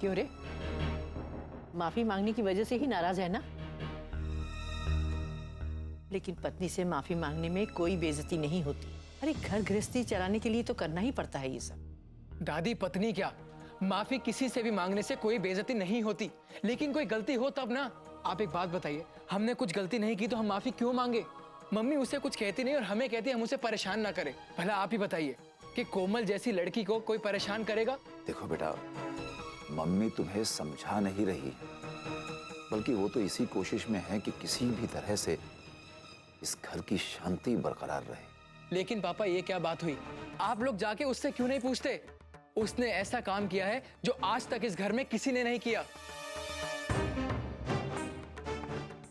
क्यों रे, माफी मांगने की वजह से ही नाराज है ना? लेकिन पत्नी से माफी मांगने में कोई बेइज्जती नहीं होती। अरे घर गृहस्थी चलाने के लिए तो करना ही पड़ता है ये सब। दादी पत्नी क्या, माफी किसी से भी मांगने से कोई बेइज्जती नहीं होती, लेकिन कोई गलती हो तब ना। आप एक बात बताइए, हमने कुछ गलती नहीं की तो हम माफी क्यों मांगे? मम्मी उसे कुछ कहती नहीं और हमें कहती है हम उसे परेशान ना करें। भला आप ही बताइए कि कोमल जैसी लड़की को कोई परेशान करेगा? देखो बेटा, मम्मी तुम्हें समझा नहीं रही, बल्कि वो तो इसी कोशिश में है कि किसी भी तरह से इस घर की शांति बरकरार रहे। लेकिन पापा ये क्या बात हुई? आप लोग जाके उससे क्यों नहीं पूछते? उसने ऐसा काम किया है जो आज तक इस घर में किसी ने नहीं किया।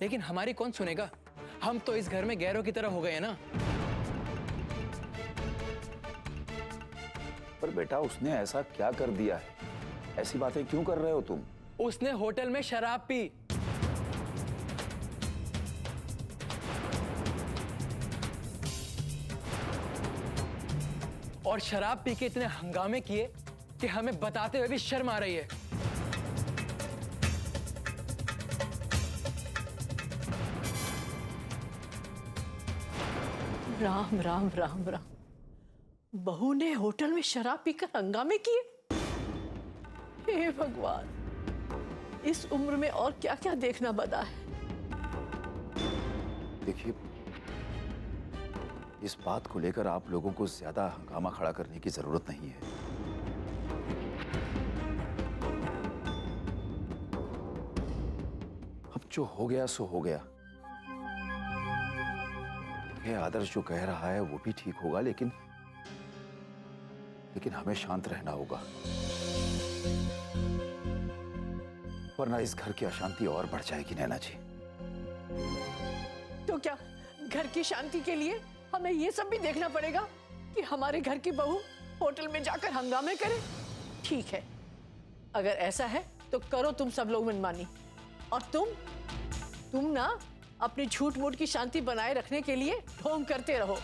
लेकिन हमारी कौन सुनेगा? हम तो इस घर में गैरों की तरह हो गए हैं ना। पर बेटा उसने ऐसा क्या कर दिया है? ऐसी बातें क्यों कर रहे हो तुम? उसने होटल में शराब पी। और शराब पी के इतने हंगामे किए कि हमें बताते हुए भी शर्म आ रही है। राम राम राम राम, बहू ने होटल में शराब पीकर हंगामे किए। हे भगवान, इस उम्र में और क्या क्या देखना बदा है। देखिए, इस बात को लेकर आप लोगों को ज्यादा हंगामा खड़ा करने की जरूरत नहीं है। अब जो हो गया सो हो गया। ये आदर्श जो कह रहा है वो भी ठीक होगा, लेकिन हमें शांत रहना होगा, वरना इस घर की अशांति और बढ़ जाएगी। नैना जी, तो क्या घर की शांति के लिए हमें ये सब भी देखना पड़ेगा कि हमारे घर की बहू होटल में जाकर हंगामे करे? ठीक है, अगर ऐसा है तो करो तुम सब लोग मनमानी। और तुम ना अपनी झूठ मूठ की शांति बनाए रखने के लिए ढोंग करते रहो।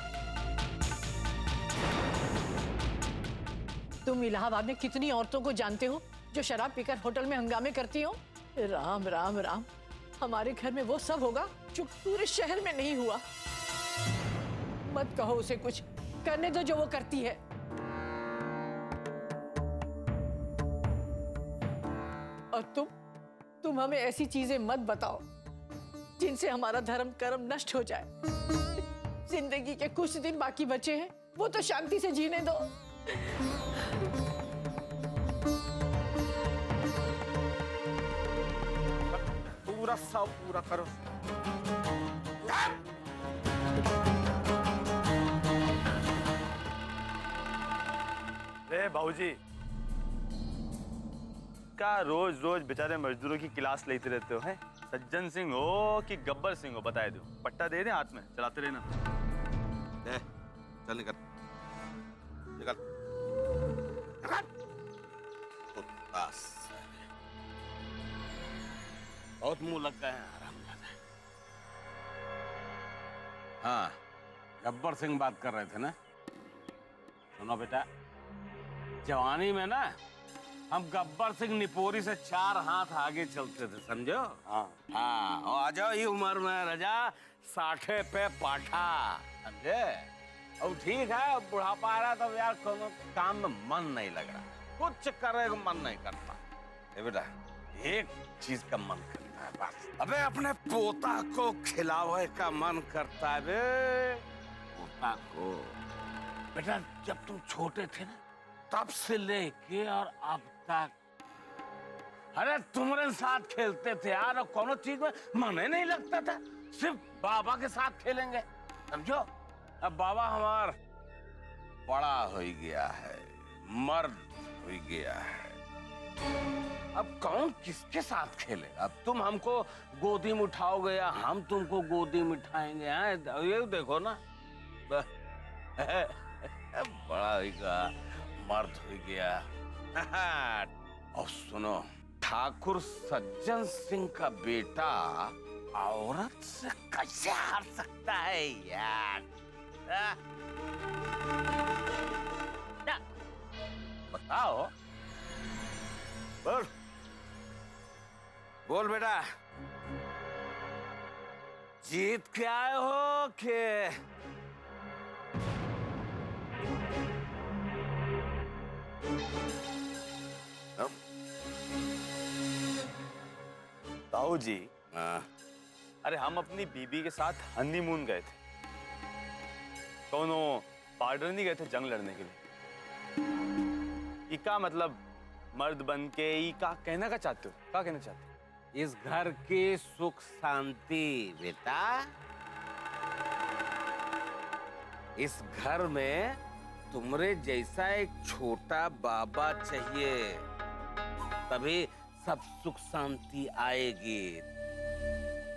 तुम इलाहाबाद में कितनी औरतों को जानते हो जो शराब पीकर होटल में हंगामे करती हो? राम राम राम, हमारे घर में वो सब होगा जो पूरे शहर में नहीं हुआ। मत कहो उसे कुछ, करने दो जो वो करती है। और तुम हमें ऐसी चीजें मत बताओ जिनसे हमारा धर्म कर्म नष्ट हो जाए। जिंदगी के कुछ दिन बाकी बचे हैं, वो तो शांति से जीने दो। पूरा सब पूरा करो। रे भाऊजी, क्या रोज रोज बेचारे मजदूरों की क्लास लेते रहते हो? हैं सज्जन सिंह हो कि गब्बर सिंह हो, बताए दो। पट्टा दे दे हाथ में, चलाते रहना। दे, चल निकल निकल निकल। बहुत मुंह लग गए हैं हरामजादे। हाँ, गब्बर सिंह बात कर रहे थे ना? सुनो बेटा, जवानी में ना हम गब्बर सिंह निपोरी से 4 हाथ आगे चलते थे, समझो? हाँ, और आ जाओ ये उम्र में रजा 60 पे पाठा, समझे? अब ठीक है, अब बुढ़ापा आ रहा तो यार कोनो काम में मन नहीं लग रहा, कुछ करने को मन नहीं करता। ये बेटा एक चीज का मन करता है बस, अबे अपने पोता को खिलावे का मन करता है बे, पोता को। बेटा जब तुम छोटे थे ना, तब से लेके और अब तक अरे तुम्हारे साथ खेलते थे यार, और कोनो चीज में मन ही नहीं लगता था, सिर्फ बाबा के साथ खेलेंगे, समझो? अब बाबा हमार बड़ा हो गया है, मर्द हो गया है, अब कौन किसके साथ खेलेगा? अब तुम हमको गोदी में उठाओगे या हम तुमको गोदी में उठाएंगे? ये देखो ना, बड़ा हो गया, मर्द हो गया। और सुनो, ठाकुर सज्जन सिंह का बेटा औरत से कैसे हार सकता है यार? बताओ। पर बोल बेटा, जीत के आए हो कि ताऊ जी, हाँ, अरे हम अपनी बीबी के साथ हनीमून गए थे, दोनों बॉर्डर नहीं गए थे जंग लड़ने के लिए। ये का मतलब मर्द बन के ये का कहना का चाहते हो? क्या कहना चाहते हो? इस घर की सुख शांति बेटा, इस घर में तुमरे जैसा एक छोटा बाबा चाहिए, तभी सब सुख शांति आएगी।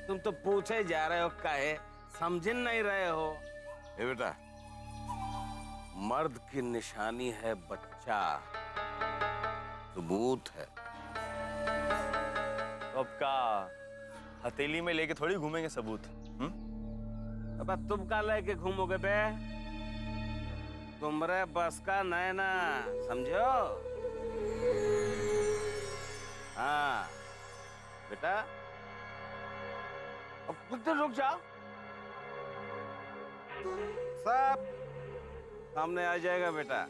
तुम तो पूछे जा रहे हो, काहे समझ नहीं रहे हो? ए बेटा, मर्द की निशानी है बच्चा, सबूत है। तो अब का हथेली में लेके थोड़ी घूमेंगे सबूत? अब तुम का लेके घूमोगे बे? तुमरे बस का नहीं ना, समझो? हाँ बेटा, अब कुछ देर रुक जाओ, सब सामने आ जाएगा बेटा।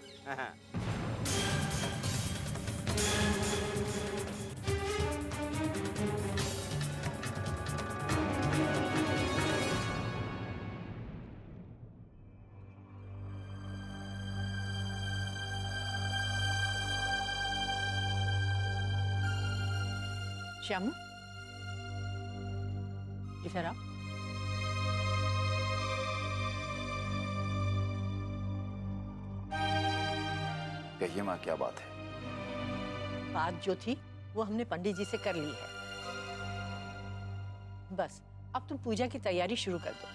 श्यामू, इधर आओ। कहिए माँ, क्या बात है? बात जो थी वो हमने पंडित जी से कर ली है। बस अब तुम पूजा की तैयारी शुरू कर दो।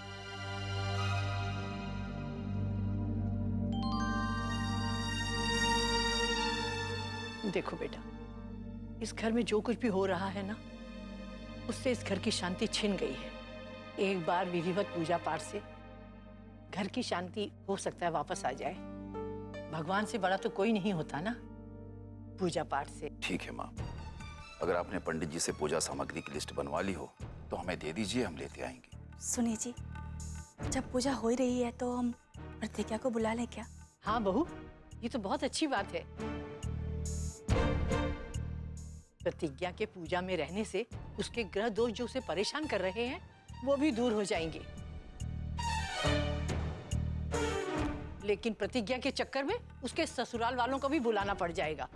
देखो बेटा, इस घर में जो कुछ भी हो रहा है ना, उससे इस घर की शांति छिन गई है। एक बार विधिवत पूजा पाठ से घर की शांति हो सकता है वापस आ जाए। भगवान से बड़ा तो कोई नहीं होता ना पूजा पाठ से। ठीक है माँ, अगर आपने पंडित जी से पूजा सामग्री की लिस्ट बनवा ली हो तो हमें दे दीजिए, हम लेते आएंगे। सुनिए जी, जब पूजा हो रही है तो हम प्रतिज्ञा को बुला लें क्या? हाँ बहू, ये तो बहुत अच्छी बात है। प्रतिज्ञा के पूजा में रहने से उसके ग्रह दोष जो उसे परेशान कर रहे हैं वो भी दूर हो जाएंगे। लेकिन प्रतिज्ञा के चक्कर में उसके ससुराल वालों को भी बुलाना पड़ जाएगा।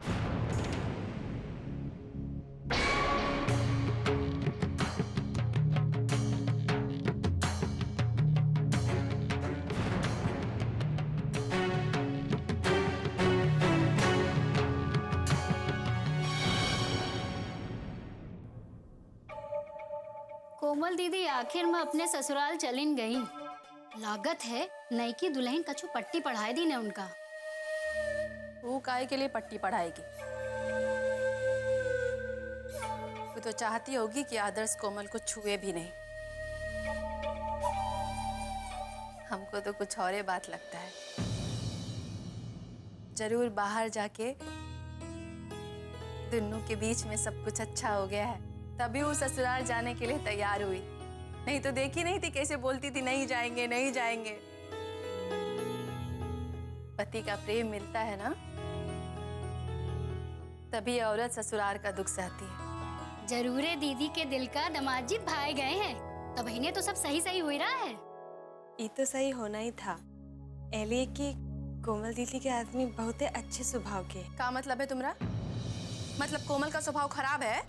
कोमल दीदी आखिर में अपने ससुराल चलिन गई। लागत है नई की दुल्हन कछु पट्टी पढ़ाए दी ने उनका। वो काहे के लिए पट्टी पढ़ाएगी? वो तो चाहती होगी कि आदर्श कोमल को छुए भी नहीं। हमको तो कुछ और ही बात लगता है। जरूर बाहर जाके दोनों के बीच में सब कुछ अच्छा हो गया है, तभी वो ससुराल जाने के लिए तैयार हुई। नहीं तो देखी नहीं थी कैसे बोलती थी, नहीं जाएंगे नहीं जाएंगे। पति का प्रेम मिलता है ना, तभी औरत ससुराल का दुख सहती है। जरूर है दीदी के दिल का दमाजी भाई गए हैं, तब इन्हें तो सब सही सही हो ही रहा है। ये तो सही होना ही था। एलिए कि कोमल दीदी के आदमी बहुत अच्छे स्वभाव के। क्या मतलब है तुम्हारा? मतलब कोमल का स्वभाव खराब है?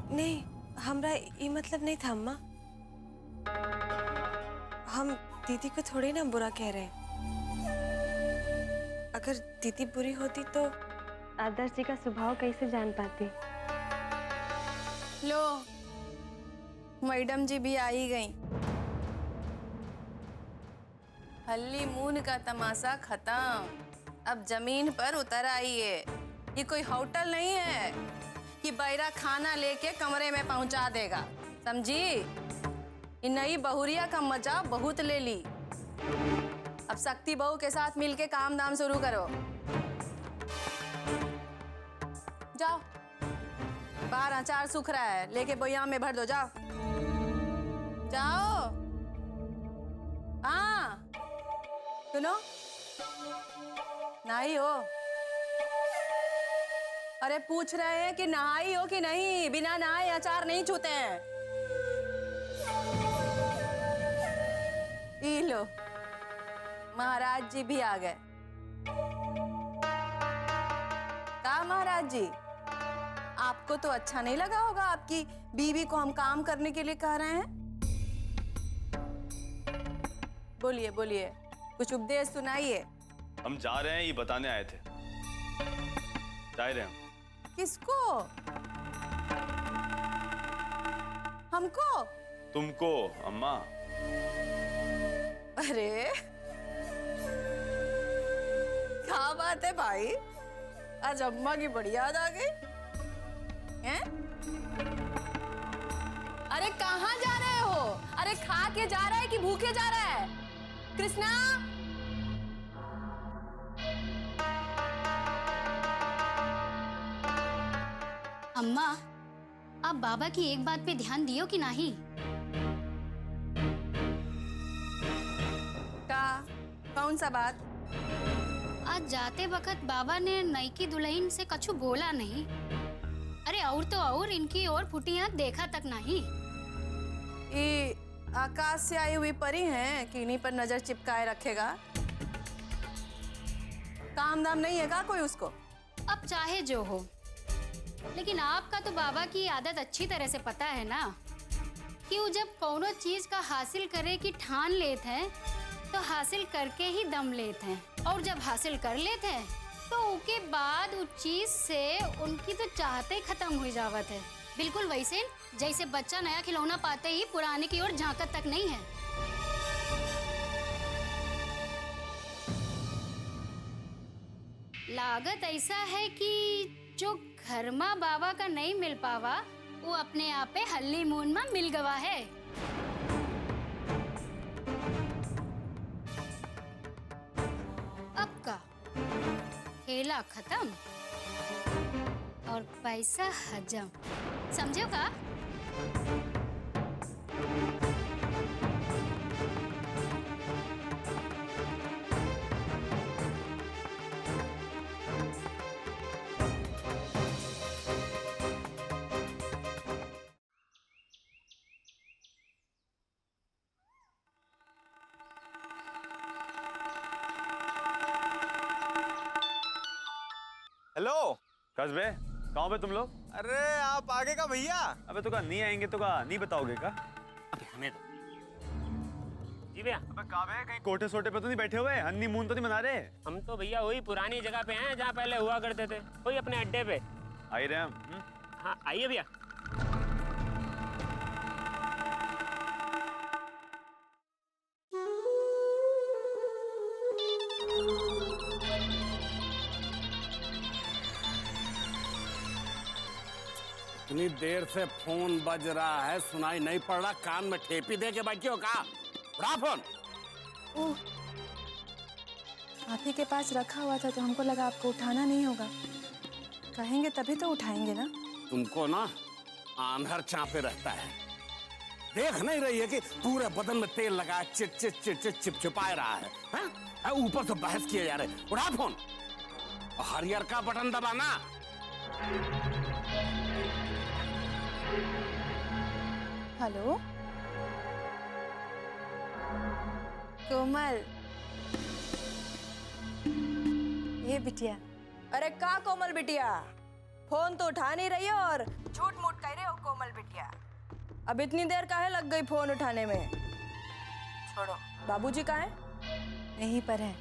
नहीं, हमरा ये मतलब नहीं था अम्मा। हम दीदी को थोड़ी ना बुरा कह रहे हैं। अगर दीदी बुरी होती तो आदर्श जी का स्वभाव कैसे जान पाती? लो, मैडम जी भी आ ही गई। हनीमून का तमाशा खत्म, अब जमीन पर उतर आइए। ये कोई होटल नहीं है कि बैरा खाना लेके कमरे में पहुंचा देगा, समझी? ये नई बहुरिया का मजा बहुत ले ली। अब शक्ति बहू के साथ मिलके काम धाम शुरू करो। जाओ। बाहर अचार सूख रहा है, लेके बोयाम में भर दो, जाओ जाओ। हाँ सुनो, नहाई हो? अरे पूछ रहे हैं कि नहाई हो कि नहीं, बिना नहाए अचार नहीं छूते हैं। ई लो, महाराज जी भी आ गए। का महाराज जी, आपको तो अच्छा नहीं लगा होगा आपकी बीवी को हम काम करने के लिए कह रहे हैं। बोलिए बोलिए, कुछ उपदेश सुनाइए। हम जा रहे हैं, ये बताने आए थे। जा रहे हैं। किसको? हमको? तुमको अम्मा। अरे क्या बात है भाई, आज अम्मा की बड़ी याद आ गई हैं? अरे कहाँ जा रहे हो? अरे खा के जा रहा है कि भूखे जा रहा है? कृष्णा, अम्मा, आप बाबा की एक बात पे ध्यान दियो कि नहीं? का कौन सा बात? आज जाते वक्त बाबा ने नई की दुल्हन से कछु बोला नहीं। अरे और तो और इनकी और फुटी आंख देखा तक नहीं। ये आकाश से आई हुई परी हैं कि इन्हीं पर नजर चिपकाए रखेगा? काम दाम नहीं है का कोई उसको? अब चाहे जो हो, लेकिन आपका तो बाबा की आदत अच्छी तरह से पता है ना कि वो जब कोनो चीज का हासिल करे की ठान लेते हैं तो हासिल करके ही दम लेते हैं, और जब हासिल कर लेते हैं तो उसके बाद उस चीज से उनकी तो चाहते ही खत्म हो जावत है। बिल्कुल वैसे जैसे बच्चा नया खिलौना पाते ही पुराने की ओर झांकत तक नहीं है। लागत ऐसा है कि जो घर में बाबा का नहीं मिल पावा वो अपने आप पे हल्ली मून में मिल गवा है। अब का खेला खत्म और पैसा हजम, समझो का? हेलो कस्बे, कहाँ पे तुम लोग? अरे आप आगे का भैया। अबे तो का नहीं आएंगे तो का नहीं बताओगे का? अबे हमें तो जी भैया, अबे कहाँ है? कहीं कोठे सोटे पे तो नहीं बैठे हुए? हनीमून तो नहीं मना रहे? हम तो भैया वही पुरानी जगह पे हैं जहाँ पहले हुआ करते थे, वही अपने अड्डे पे। आई रहे हम। हाँ आइए भैया। इतनी देर से फोन बज रहा है, सुनाई नहीं पड़ रहा, कान में ठेपी दे के बैठी हो का? उठा फोन। ओह, आप ही के पास रखा हुआ था तो हमको लगा आपको उठाना नहीं होगा। कहेंगे तभी तो उठाएंगे ना। तुमको ना आंधर चापे रहता है, देख नहीं रही है कि पूरे बदन में तेल लगा चिट चिट चिट चिट चिपचिपाए रहा है, हैं? ऊपर से बहस किए जा रहे। उठा फोन, हरियर का बटन दबाना। हेलो कोमल, ये बिटिया। अरे का कोमल बिटिया, फोन तो उठा नहीं रही हो और झूठ मूठ कह रहे हो कोमल बिटिया। अब इतनी देर काहे लग गई फोन उठाने में? छोड़ो, बाबूजी कहाँ हैं? यहीं पर है,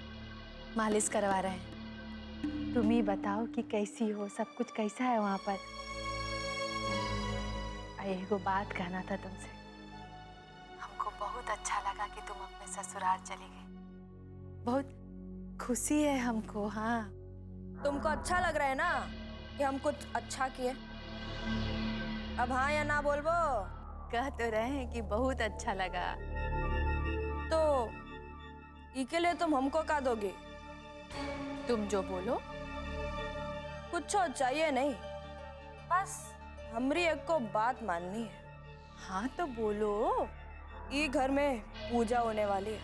मालिश करवा रहे हैं। तुम ही बताओ कि कैसी हो, सब कुछ कैसा है वहाँ पर? एगो बात कहना था तुमसे। हमको बहुत अच्छा लगा कि तुम अपने ससुराल चली गई। बहुत खुशी है हमको। हाँ, तुमको अच्छा लग रहा है ना कि हम कुछ अच्छा किए? अब हाँ या ना बोलबो? कह तो रहे हैं कि बहुत अच्छा लगा। तो इसके लिए तुम हमको क्या दोगे? तुम जो बोलो, कुछ चाहिए नहीं, बस हमरी एक को बात माननी है। हाँ तो बोलो। ये घर में पूजा होने वाली है,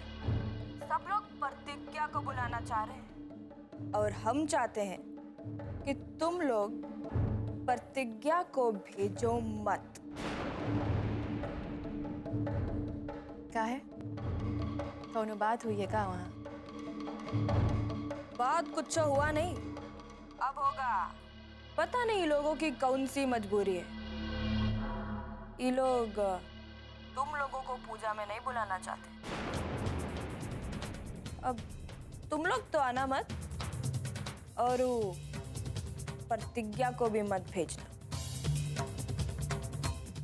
सब लोग प्रतिज्ञा को बुलाना चाह रहे हैं और हम चाहते हैं कि तुम लोग प्रतिज्ञा को भेजो मत। क्या है? कौनो बात हुई है का वहाँ? बात कुछ हुआ नहीं, अब होगा। पता नहीं लोगों की कौन सी मजबूरी है, ये लोग तुम लोगों को पूजा में नहीं बुलाना चाहते। अब तुम लोग तो आना मत और वो प्रतिज्ञा को भी मत भेजना।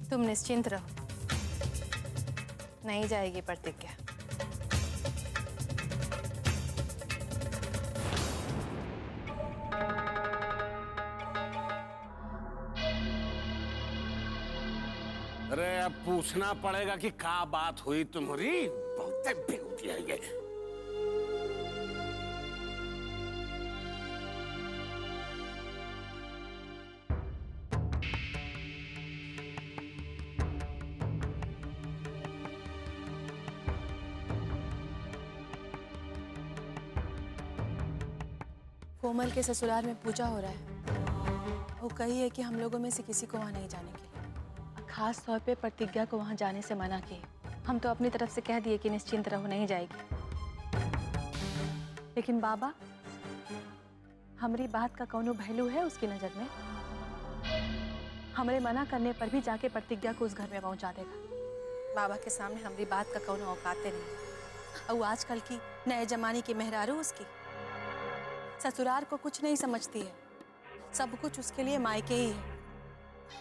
तुम निश्चिंत रहो, नहीं जाएगी प्रतिज्ञा। अरे अब पूछना पड़ेगा कि क्या बात हुई तुम्हारी। बहुत बेवकूफी है ये। कोमल के ससुराल में पूजा हो रहा है। वो कही है कि हम लोगों में से किसी को वहाँ नहीं जाने के लिए। खास तौर पे प्रतिज्ञा को वहाँ जाने से मना किए। हम तो अपनी तरफ से कह दिए कि निश्चिंत रहो, नहीं जाएगी। लेकिन बाबा, हमारी बात का कौनो पहलू है उसकी नजर में? हमारे मना करने पर भी जाके प्रतिज्ञा को उस घर में पहुँचा देगा। बाबा के सामने हमारी बात का कौनो औकाते नहीं। और आजकल की नए जमाने की मेहरारू उसकी ससुराल को कुछ नहीं समझती है, सब कुछ उसके लिए मायके ही है।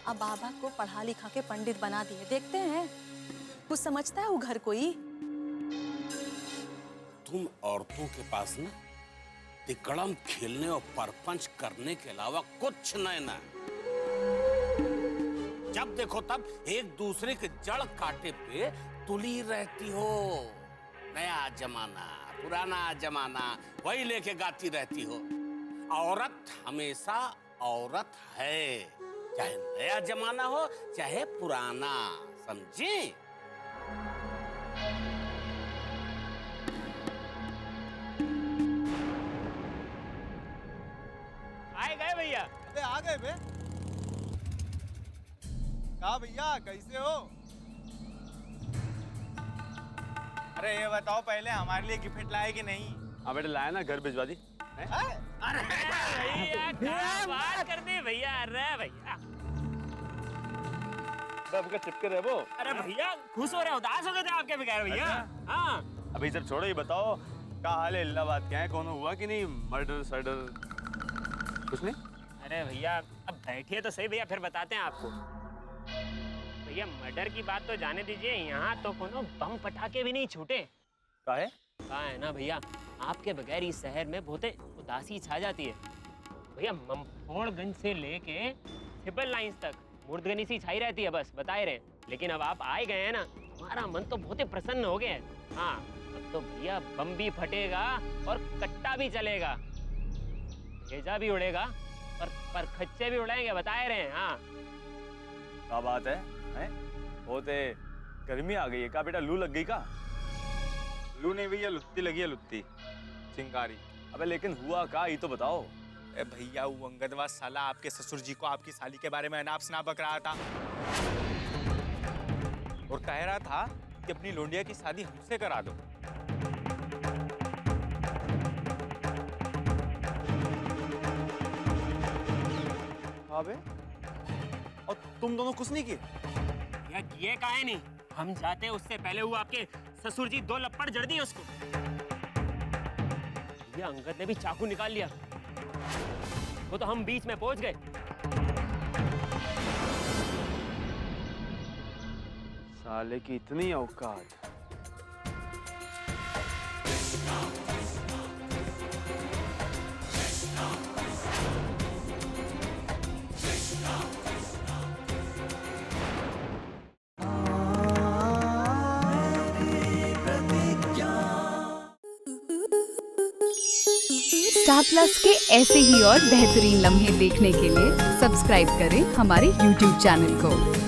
अब बाबा को पढ़ा लिखा के पंडित बना दिए, देखते हैं कुछ समझता है वो घर कोई। तुम औरतों के पास ना तिकड़म खेलने और परपंच करने के अलावा कुछ नहीं ना। जब देखो तब एक दूसरे के जड़ काटे पे तुली रहती हो। नया जमाना, पुराना जमाना, वही लेके गाती रहती हो। औरत हमेशा औरत है, चाहे नया जमाना हो चाहे पुराना, समझी? आए गए भैया। अरे आ गए बे। कहा भैया, कैसे हो? अरे ये बताओ पहले, हमारे लिए गिफ्ट लाए कि नहीं? हाँ बेटे, लाया ना, घर भिजवा दी। अरे भैया क्या बात कर दी भैया। अरे भैया आपका चिपके रहे वो। अरे भैया खुश हो रहे, उदास हो गए थे आपके बगैर भैया। हाँ अभी सब छोड़ो, ये बताओ क्या हाल है? इल्लाबाद क्या है, कौन हुआ कि नहीं? मर्डर सर्डर कुछ नहीं? अरे भैया अब बैठिए तो सही भैया, फिर बताते हैं आपको। भैया मर्डर की बात तो जाने दीजिए, यहाँ तो कोनो बम पटाखे भी नहीं छूटे। क्या है? कहा है ना भैया, आपके बगैर इस शहर में बहुत उदासी छा जाती है। भैया ममफोड़गंज से लेके सिपल लाइंस तक मुर्दगनी सी छाई रहती है, बस बताए रहे। लेकिन अब आप आए गए हैं ना, हमारा मन तो बहुत ही प्रसन्न हो गया है। हाँ अब तो भैया बम भी फटेगा और कट्टा भी चलेगा, भेजा भी उड़ेगा और परखच्चे भी उड़ाएंगे, बताए रहे हैं। हाँ क्या बात है? होते गर्मी आ गई है क्या बेटा? लू लग गई का? लू नहीं भैया, लुत्ती लगी है, लुत्ती चिंगारी। अबे लेकिन हुआ का, ये तो बताओ। ए भैया, वो अंगदवा साला आपके ससुर जी को आपकी साली के बारे में अनाप शनाप बक रहा था और कह रहा था कि अपनी लोंडिया की शादी हमसे करा दो। अबे और तुम दोनों कुछ नहीं किए? भैया किए काहे नहीं, हम जाते उससे पहले वो आपके ससुर जी 2 लपड़ जड़ दिए उसको। भैया अंगद ने भी चाकू निकाल लिया, वो तो हम बीच में पहुंच गए। साले की इतनी औकात। स्टार प्लस के ऐसे ही और बेहतरीन लम्हे देखने के लिए सब्सक्राइब करें हमारे YouTube चैनल को।